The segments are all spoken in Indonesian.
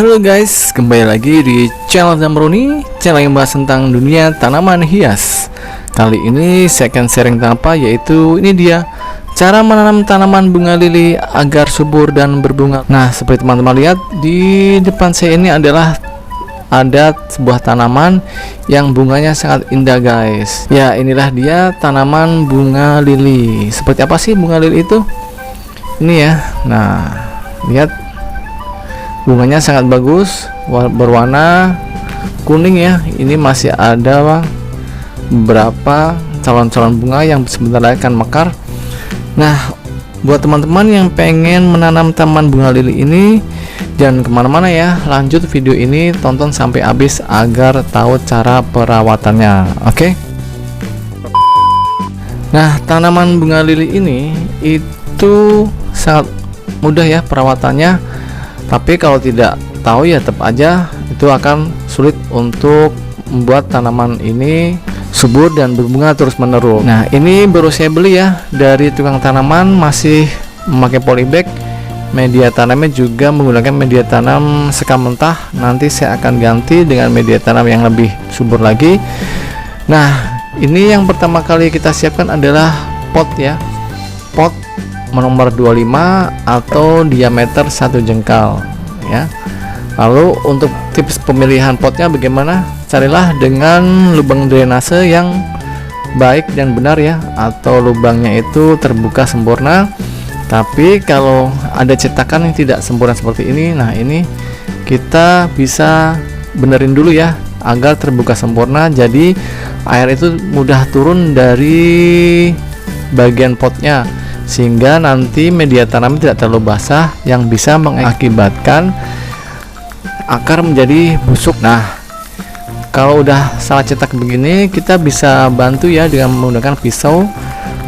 Halo guys, kembali lagi di channel Zamroni, channel yang bahas tentang dunia tanaman hias. Kali ini saya akan sharing tentang apa, yaitu ini dia cara menanam tanaman bunga lili agar subur dan berbunga. Nah, seperti teman-teman lihat di depan saya ini adalah ada sebuah tanaman yang bunganya sangat indah guys. Ya, inilah dia tanaman bunga lili. Seperti apa sih bunga lili itu? Ini ya. Nah, lihat bunganya sangat bagus, berwarna kuning ya. Ini masih ada beberapa calon-calon bunga yang sebentar lagi akan mekar. Nah, buat teman-teman yang pengen menanam tanaman bunga lili ini, jangan kemana-mana ya, lanjut video ini, tonton sampai habis agar tahu cara perawatannya. Oke? Nah, tanaman bunga lili ini itu sangat mudah ya perawatannya. Tapi kalau tidak tahu ya tetap aja itu akan sulit untuk membuat tanaman ini subur dan berbunga terus menerus. Nah, ini baru saya beli ya dari tukang tanaman, masih memakai polybag. Media tanamnya juga menggunakan media tanam sekam mentah. Nanti saya akan ganti dengan media tanam yang lebih subur lagi. Nah, ini yang pertama kali kita siapkan adalah pot ya. Pot nomor 25 atau diameter 1 jengkal ya. Lalu untuk tips pemilihan potnya bagaimana? Carilah dengan lubang drainase yang baik dan benar ya, atau lubangnya itu terbuka sempurna. Tapi kalau ada cetakan yang tidak sempurna seperti ini, nah ini kita bisa benerin dulu ya agar terbuka sempurna, jadi air itu mudah turun dari bagian potnya, sehingga nanti media tanam tidak terlalu basah yang bisa mengakibatkan akar menjadi busuk. Nah, kalau udah salah cetak begini, kita bisa bantu ya dengan menggunakan pisau.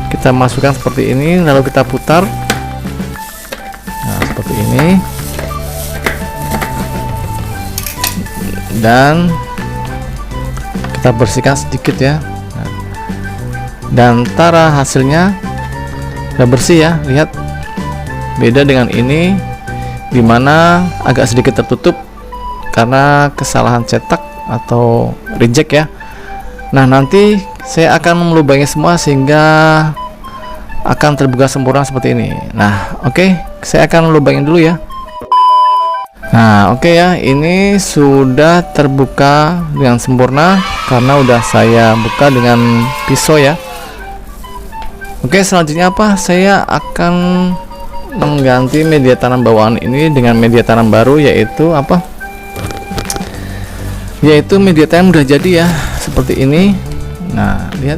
Kita masukkan seperti ini, lalu kita putar. Nah, seperti ini. Dan kita bersihkan sedikit ya. Nah, dan tara hasilnya udah bersih ya, lihat beda dengan ini dimana agak sedikit tertutup karena kesalahan cetak atau reject ya. Nah, nanti saya akan melubangi semua sehingga akan terbuka sempurna seperti ini. Nah, oke, saya akan lubangin dulu ya. Nah, oke ya, ini sudah terbuka dengan sempurna karena udah saya buka dengan pisau ya. Oke, selanjutnya apa? Saya akan mengganti media tanam bawaan ini dengan media tanam baru, yaitu apa? Yaitu media tanam udah jadi ya, seperti ini. Nah, lihat.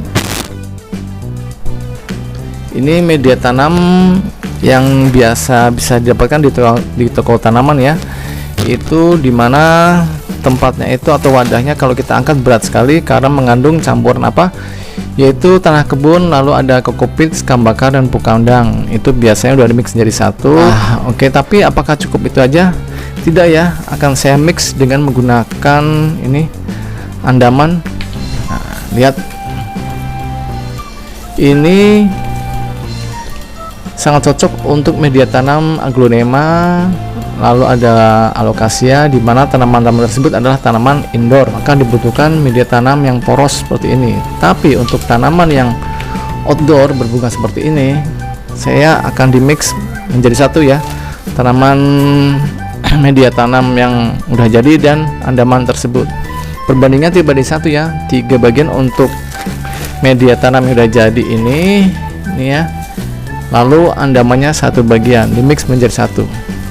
Ini media tanam yang biasa bisa didapatkan di toko tanaman ya. Itu dimana tempatnya itu atau wadahnya kalau kita angkat berat sekali karena mengandung campuran apa? Yaitu tanah kebun, lalu ada kokopit, sekam bakar, dan pukandang. Itu biasanya udah dimix jadi satu. Oke, tapi apakah cukup itu aja? Tidak ya, akan saya mix dengan menggunakan ini andaman. Nah, lihat, ini sangat cocok untuk media tanam aglonema. Lalu ada alokasia, di mana tanaman-tanaman tersebut adalah tanaman indoor, maka dibutuhkan media tanam yang poros seperti ini. Tapi untuk tanaman yang outdoor berbunga seperti ini, saya akan dimix menjadi satu ya, tanaman media tanam yang udah jadi dan andaman tersebut. Perbandingan 3:1 ya, 3 bagian untuk media tanam yang udah jadi ini ya, lalu andamannya 1 bagian, dimix menjadi satu.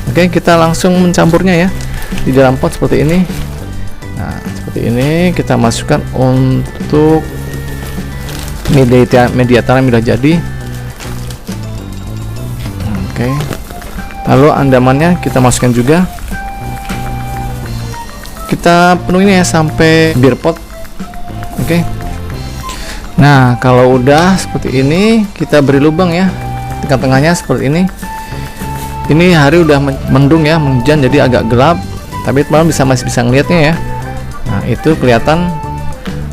Oke, kita langsung mencampurnya ya di dalam pot seperti ini. Nah, seperti ini kita masukkan untuk media tanam yang sudah jadi. Oke, lalu andamannya kita masukkan juga. Kita penuhi ya sampai bibir pot. Oke. Nah, kalau udah seperti ini, kita beri lubang ya tengah-tengahnya seperti ini. Ini hari udah mendung ya, hujan jadi agak gelap, tapi teman masih bisa ngelihatnya ya. Nah, itu kelihatan.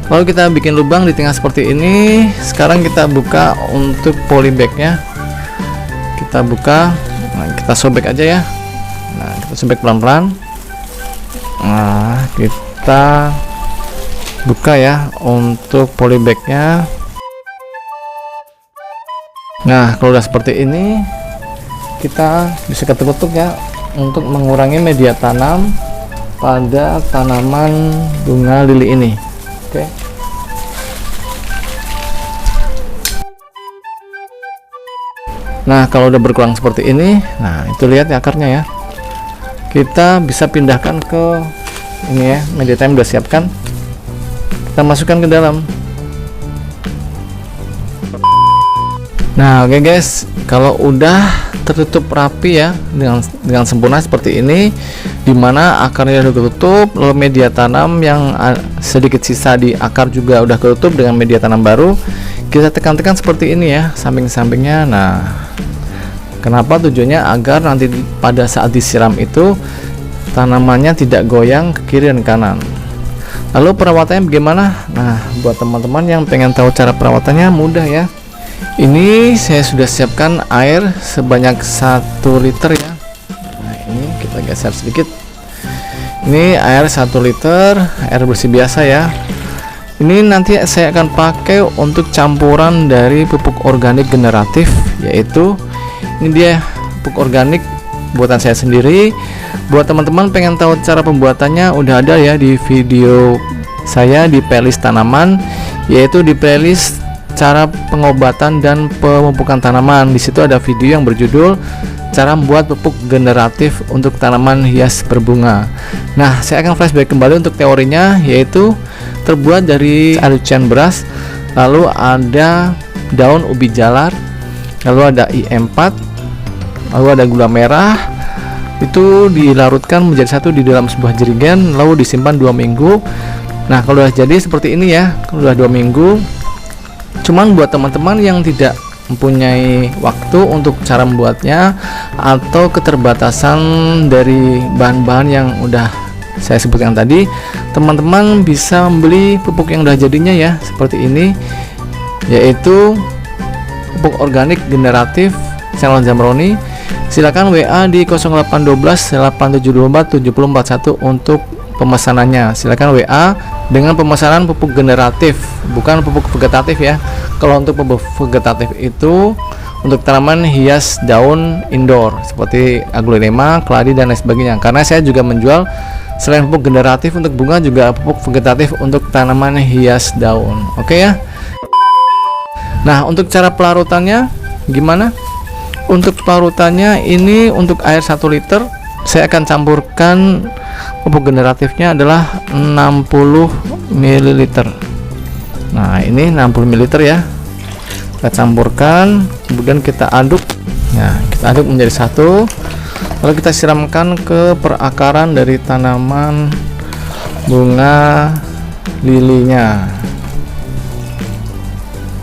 Lalu kita bikin lubang di tengah seperti ini. Sekarang kita buka untuk polybagnya. Kita buka, nah, kita sobek aja ya. Nah, kita sobek pelan-pelan. Nah, kita buka ya untuk polybagnya. Nah, kalau udah seperti ini, kita bisa ketuk-ketuk ya untuk mengurangi media tanam pada tanaman bunga lili ini. Oke. Nah, kalau udah berkurang seperti ini, nah itu lihat ya akarnya ya. Kita bisa pindahkan ke ini ya, media tanam udah siapkan. Kita masukkan ke dalam. Nah, oke guys, kalau udah tertutup rapi ya dengan sempurna seperti ini, dimana akarnya udah ketutup, lalu media tanam yang sedikit sisa di akar juga udah ketutup dengan media tanam baru, kita tekan-tekan seperti ini ya, samping-sampingnya. Nah, kenapa? Tujuannya agar nanti pada saat disiram itu tanamannya tidak goyang ke kiri dan kanan. Lalu perawatannya bagaimana? Nah, buat teman-teman yang pengen tahu cara perawatannya, mudah ya. Ini saya sudah siapkan air sebanyak 1 liter ya. Nah, ini kita geser sedikit. Ini air 1 liter, air bersih biasa ya. Ini nanti saya akan pakai untuk campuran dari pupuk organik generatif, yaitu ini dia pupuk organik buatan saya sendiri. Buat teman-teman pengen tahu cara pembuatannya, udah ada ya di video saya di playlist tanaman, yaitu di playlist cara pengobatan dan pemupukan tanaman. Di situ ada video yang berjudul cara membuat pupuk generatif untuk tanaman hias berbunga. Nah, saya akan flashback kembali untuk teorinya, yaitu terbuat dari arucan beras, lalu ada daun ubi jalar, lalu ada I4, lalu ada gula merah. Itu dilarutkan menjadi satu di dalam sebuah jerigen, lalu disimpan 2 minggu. Nah, kalau sudah jadi seperti ini ya, kalau sudah 2 minggu. Cuman buat teman-teman yang tidak mempunyai waktu untuk cara membuatnya atau keterbatasan dari bahan-bahan yang udah saya sebutkan tadi, teman-teman bisa membeli pupuk yang udah jadinya ya, seperti ini, yaitu pupuk organik generatif channel Zamroni. Silakan WA di 0812 8724 7041 untuk pemesanannya. Silakan WA dengan pemesanan pupuk generatif, bukan pupuk vegetatif ya. Kalau untuk pupuk vegetatif itu untuk tanaman hias daun indoor seperti aglonema, keladi dan lain sebagainya. Karena saya juga menjual selain pupuk generatif untuk bunga, juga pupuk vegetatif untuk tanaman hias daun. Oke ya. Nah, untuk cara pelarutannya gimana? Untuk pelarutannya ini untuk air 1 liter saya akan campurkan pupuk generatifnya adalah 60 ml. Nah, ini 60 ml ya. Kita campurkan, kemudian kita aduk. Nah, kita aduk menjadi satu. Lalu kita siramkan ke perakaran dari tanaman bunga lilinya.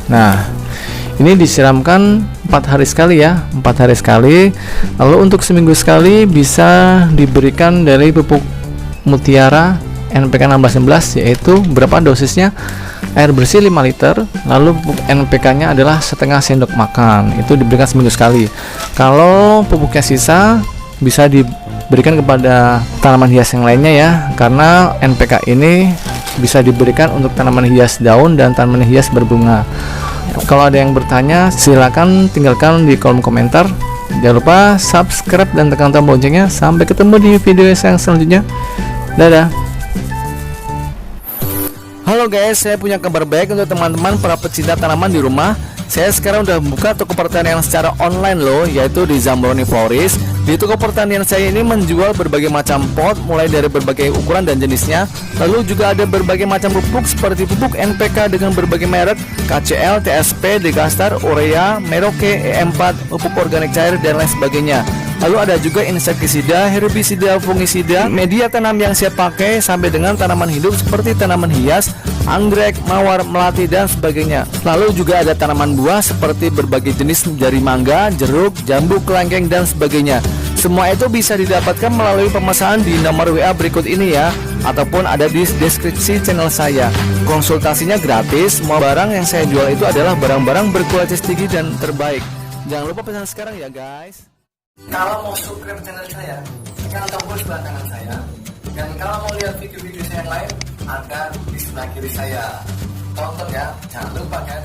Nah, ini disiramkan 4 hari sekali ya, 4 hari sekali. Lalu untuk seminggu sekali bisa diberikan dari pupuk mutiara NPK 1616, yaitu berapa dosisnya? Air bersih 5 liter, lalu pupuk NPK nya adalah setengah sendok makan. Itu diberikan seminggu sekali. Kalau pupuknya sisa bisa diberikan kepada tanaman hias yang lainnya ya, karena NPK ini bisa diberikan untuk tanaman hias daun dan tanaman hias berbunga. Kalau ada yang bertanya, silakan tinggalkan di kolom komentar. Jangan lupa subscribe dan tekan tombol loncengnya. Sampai ketemu di video yang selanjutnya. Dadah. Halo guys, saya punya kabar baik untuk teman-teman para pecinta tanaman di rumah. Saya sekarang udah membuka toko pertanian secara online loh, yaitu di Zamroni Florist. Di toko pertanian saya ini menjual berbagai macam pot, mulai dari berbagai ukuran dan jenisnya. Lalu juga ada berbagai macam pupuk seperti pupuk NPK dengan berbagai merek, KCL, TSP, Degastar, Urea, Merauke, E4, pupuk organik cair dan lain sebagainya. Lalu ada juga insektisida, herbisida, fungisida, media tanam yang saya pakai sampai dengan tanaman hidup seperti tanaman hias, anggrek, mawar, melati dan sebagainya. Lalu juga ada tanaman buah seperti berbagai jenis dari mangga, jeruk, jambu, kelengkeng dan sebagainya. Semua itu bisa didapatkan melalui pemesanan di nomor WA berikut ini ya, ataupun ada di deskripsi channel saya. Konsultasinya gratis. Semua barang yang saya jual itu adalah barang-barang berkualitas tinggi dan terbaik. Jangan lupa pesan sekarang ya guys. Kalau mau subscribe channel saya, tekan tombol sebelah kanan saya. Dan kalau mau lihat video-video saya yang lain, ada di sebelah kiri saya. Tonton ya, jangan lupa kan.